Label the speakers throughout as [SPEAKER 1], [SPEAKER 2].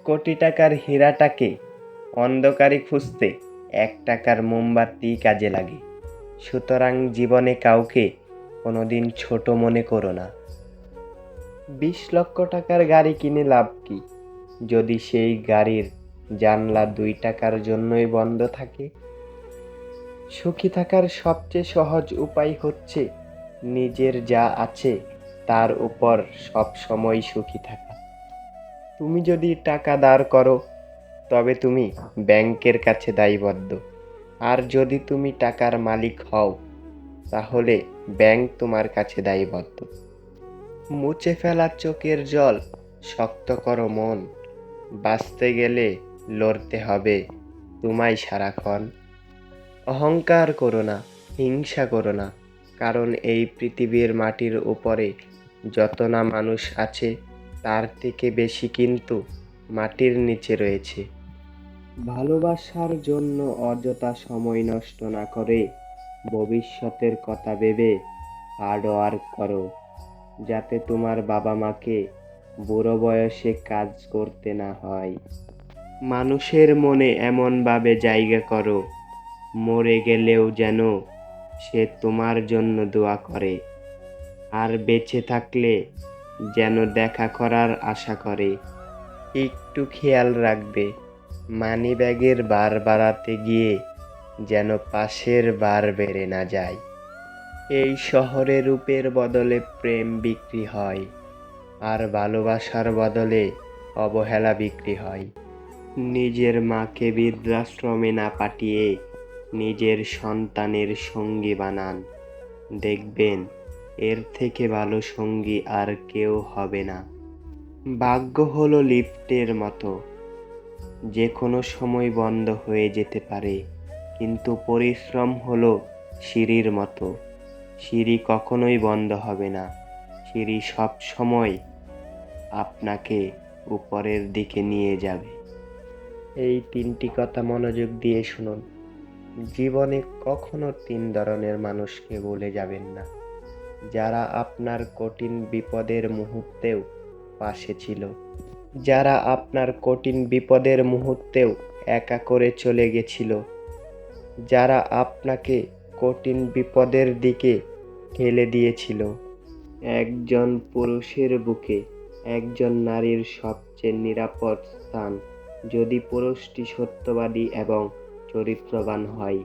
[SPEAKER 1] কোটি টাকার হীরাটাকে অন্ধকারে খুঁজতে 1 টাকার মোমবাতি কাজে লাগে। সুতরাং জীবনে কাউকে কোনোদিন ছোট মনে করো না। 20 লক্ষ টাকার গাড়ি কিনে লাভ কি যদি সেই গাড়ির জানলা 2 টাকার জন্যই বন্ধ থাকে? সুখী থাকার সবচেয়ে সহজ উপায় হচ্ছে নিজের যা আছে তার উপর সব সময় সুখী থাকা। তুমি যদি টাকা ধার করো তবে তুমি ব্যাংকের কাছে দায়বদ্ধ, আর যদি তুমি টাকার মালিক হও তাহলে ব্যাংক তোমার কাছে দায়বদ্ধ। মুছে ফেলা চোখের জল, শক্ত করো মন, বাঁচতে গেলে লড়তে হবে তোমায় সারাক্ষণ। অহংকার করো না, হিংসা করো না, কারণ এই পৃথিবীর মাটির উপরে যত না মানুষ আছে তার থেকে বেশি কিন্তু মাটির নিচে রয়েছে। ভালোবাসার জন্য অযথা সময় নষ্ট না করে ভবিষ্যতের কথা ভেবে হার্ড ওয়ার্ক করো, যাতে তোমার বাবা মাকে বুড়ো বয়সে কাজ করতে না হয়। মানুষের মনে এমনভাবে জায়গা করো, মরে গেলেও যেন সে তোমার জন্য দোয়া করে, আর বেঁচে থাকলে যেন দেখা করার আশা করে। একটু খেয়াল রাখবে, মানিব্যাগের বার বাড়াতে গিয়ে যেন পাশের বার বেড়ে না যায়। এই শহরে রূপের বদলে প্রেম বিক্রি হয়, আর ভালোবাসার বদলে অবহেলা বিক্রি হয়। নিজের মাকে বৃদ্ধাশ্রমে না পাঠিয়ে নিজের সন্তানের সঙ্গী বানান, দেখবেন এর থেকে ভালো সঙ্গী আর কেউ হবে না। ভাগ্য হলো লিফটের মতো, যে কোনো সময় বন্ধ হয়ে যেতে পারে, কিন্তু পরিশ্রম হলো সিঁড়ির মতো, সিঁড়ি কখনোই বন্ধ হবে না, সিঁড়ি সব সময় আপনাকে উপরের দিকে নিয়ে যাবে। এই 3টি কথা মনোযোগ দিয়ে শুনুন। জীবনে কখনো 3 ধরনের মানুষকে ভুলে যাবেন না: যারা আপনার কঠিন বিপদের মুহূর্তেও পাশে ছিল, যারা আপনার কঠিন বিপদের মুহূর্তেও একা করে চলে গেছিল, যারা আপনাকে কঠিন বিপদের দিকে ঠেলে দিয়েছিল। একজন পুরুষের বুকে একজন নারীর সবচেয়ে নিরাপদ স্থান যদি পুরুষটি সত্যবাদী এবং চরিত্রবান হয়।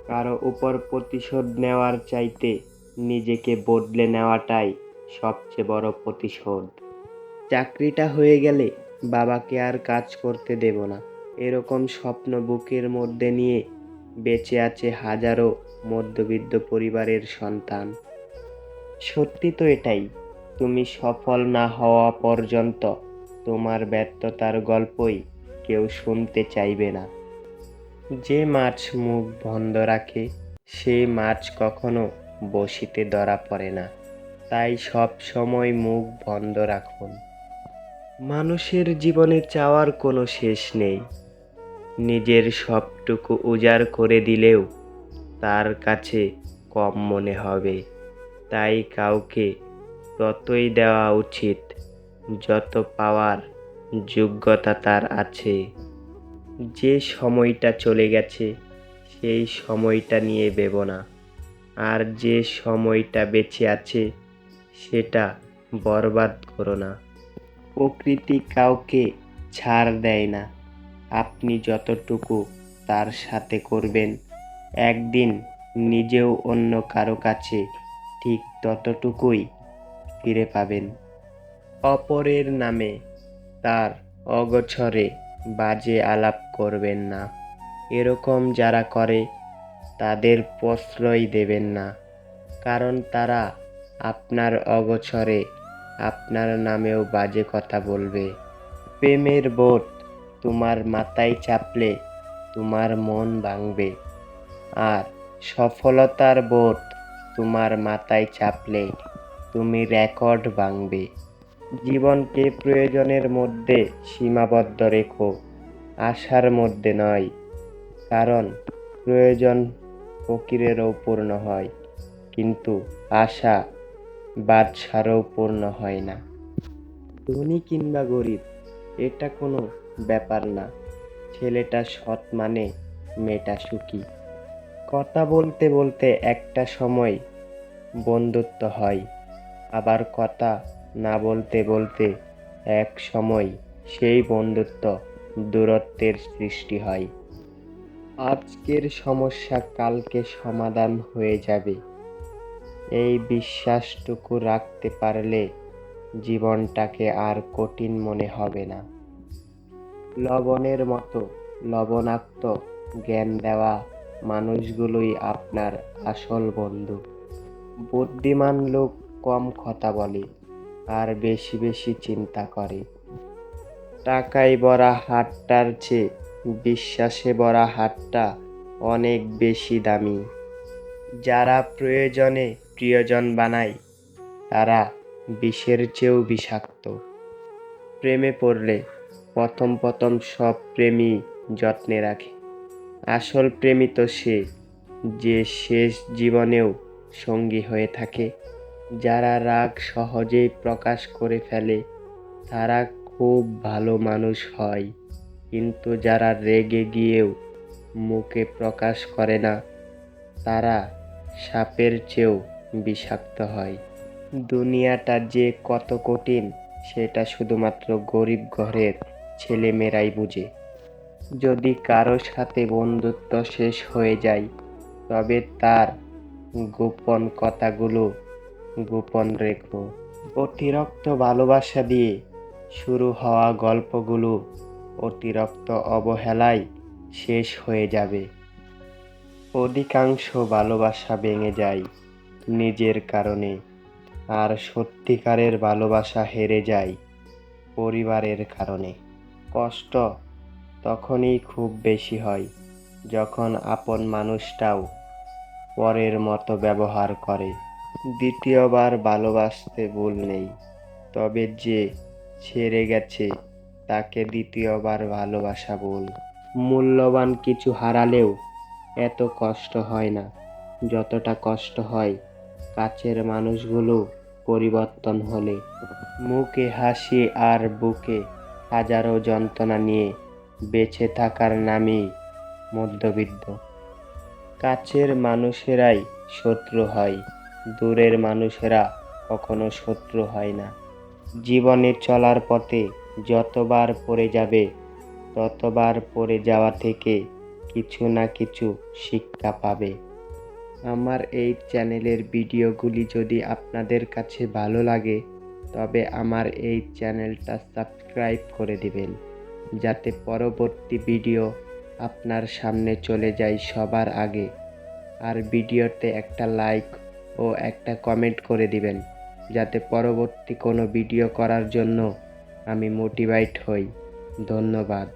[SPEAKER 1] কারো উপর প্রতিশোধ নেওয়ার চাইতে নিজেকে বদলে নেওয়াটাই সবচেয়ে বড় প্রতিশোধ। চাকরিটা হয়ে গেলে বাবাকে আর কাজ করতে দেব না, এরকম স্বপ্ন বুকের মধ্যে নিয়ে বেঁচে আছে হাজারো মধ্যবিত্ত পরিবারের সন্তান। সত্যি তো এটাই, তুমি সফল না হওয়া পর্যন্ত তোমার ব্যর্থতার গল্পই কেউ শুনতে চাইবে না। যে মাছ মুখ বন্ধ রাখে সেই মাছ কখনো বড়শিতে ধরা পড়ে না, তাই সব সময় মুখ বন্ধ রাখুন। মানুষের জীবনে চাওয়ার কোনো শেষ নেই, নিজের সবটুকু উজাড় করে দিলেও তার কাছে কম মনে হবে, তাই কাউকে ততই দেওয়া উচিত যত পাওয়ার যোগ্যতা তার আছে। যে সময়টা চলে গেছে সেই সময়টা নিয়ে ভেবো না, আর যে সময়টা বেঁচে আছে সেটা বরবাদ করো না। প্রকৃতি কাউকে ছাড় দেয় না, আপনি যতটুকু তার সাথে করবেন একদিন নিজেও অন্য কারো কাছে ঠিক ততটুকুই ফিরে পাবেন। অপরের নামে তার অগোচরে বাজে আলাপ করবেন না, এরকম যারা করে তাদের প্রশ্রয় দেবেন না, কারণ তারা আপনার অগোচরে আপনার নামেও বাজে কথা বলবে। প্রেমের বোট তোমার মাথায় চাপলে তোমার মন ভাঙবে, আর সফলতার বোট তোমার মাথায় চাপলে তুমি রেকর্ড ভাঙবে। জীবনকে প্রয়োজনের মধ্যে সীমাবদ্ধ রেখো, আশার মধ্যে নয়, কারণ প্রয়োজন ফকিরেরও পূর্ণ হয়, কিন্তু আশা বাদশারও পূর্ণ হয় না। ধনী কিংবা গরিব, এটা কোনো ব্যাপার না। ছেলেটা সৎ মানে মেয়েটা সুখী। কথা বলতে বলতে একটা সময় বন্ধুত্ব হয়, আবার কথা না বলতে বলতে এক সময় সেই বন্ধুত্ব দূরত্বের সৃষ্টি হয়। আজকের সমস্যা কালকে সমাধান হয়ে যাবে, এই বিশ্বাসটুকু রাখতে পারলে জীবনটাকে আর কঠিন মনে হবে না। লবণের মতো লবণাক্ত জ্ঞান দেওয়া মানুষগুলোই আপনার আসল বন্ধু। বুদ্ধিমান লোক কম কথা বলে আর বেশি বেশি চিন্তা করে। টাকায় ভরা হাতটার চেয়ে বিশ্বাসে ভরা হাতটা অনেক বেশি দামি। যারা প্রয়োজনে প্রিয়জন বানায় তারা বিষের চেয়েও বিষাক্ত। প্রেমে পড়লে প্রথম প্রথম সব প্রেমী যত্নে রাখে। আসল প্রেমী তো সে, যে শেষ জীবনেও সঙ্গী হয়ে থাকে। যারা রাগ সহজেই প্রকাশ করে ফেলে তারা খুব ভালো মানুষ হয়, কিন্তু যারা রেগে গিয়েও মুখে প্রকাশ করে না তারা সাপের চেয়েও বিষাক্ত হয়। দুনিয়াটা যে কত কঠিন সেটা শুধুমাত্র গরিব ঘরের ছেলেমেয়েরাই বুঝে। যদি কারো সাথে বন্ধুত্ব শেষ হয়ে যায় তবে তার গোপন কথাগুলো গোপন রেখো। অতিরিক্ত ভালোবাসা দিয়ে শুরু হওয়া গল্পগুলো অতিরিক্ত অবহেলায় শেষ হয়ে যাবে। অধিকাংশ ভালোবাসা ভেঙে যায় নিজের কারণে, আর সত্যিকারের ভালোবাসা হেরে যায় পরিবারের কারণে। কষ্ট তখনই খুব বেশি হয় যখন আপন মানুষটাও পরের মতো ব্যবহার করে। দ্বিতীয়বার ভালোবাসতে ভুল নেই, তবে যে ছেড়ে গেছে তাকে দ্বিতীয়বার ভালোবাসা ভুল। মূল্যবান কিছু হারালেও এত কষ্ট হয় না যতটা কষ্ট হয় কাছের মানুষগুলো পরিবর্তন হলে। মুখে হাসি আর বুকে হাজারো যন্ত্রণা নিয়ে বেঁচে থাকার নামই মধ্যবিত্ত। কাছের মানুষেরাই শত্রু হয়, দূরের মানুষেরা কখনো শত্রু হয় না। জীবনে চলার পথে যতবার পড়ে যাবে ততবার পড়ে যাওয়া থেকে কিছু না কিছু শিক্ষা পাবে। আমার এই চ্যানেলের ভিডিওগুলি যদি আপনাদের কাছে ভালো লাগে তবে আমার এই চ্যানেলটা সাবস্ক্রাইব করে দিবেন, যাতে পরবর্তী ভিডিও আপনার সামনে চলে যায় সবার আগে। আর ভিডিওতে একটা লাইক ও একটা কমেন্ট করে দিবেন, যাতে পরবর্তী কোনো ভিডিও করার জন্য আমি মোটিভেট হই। ধন্যবাদ।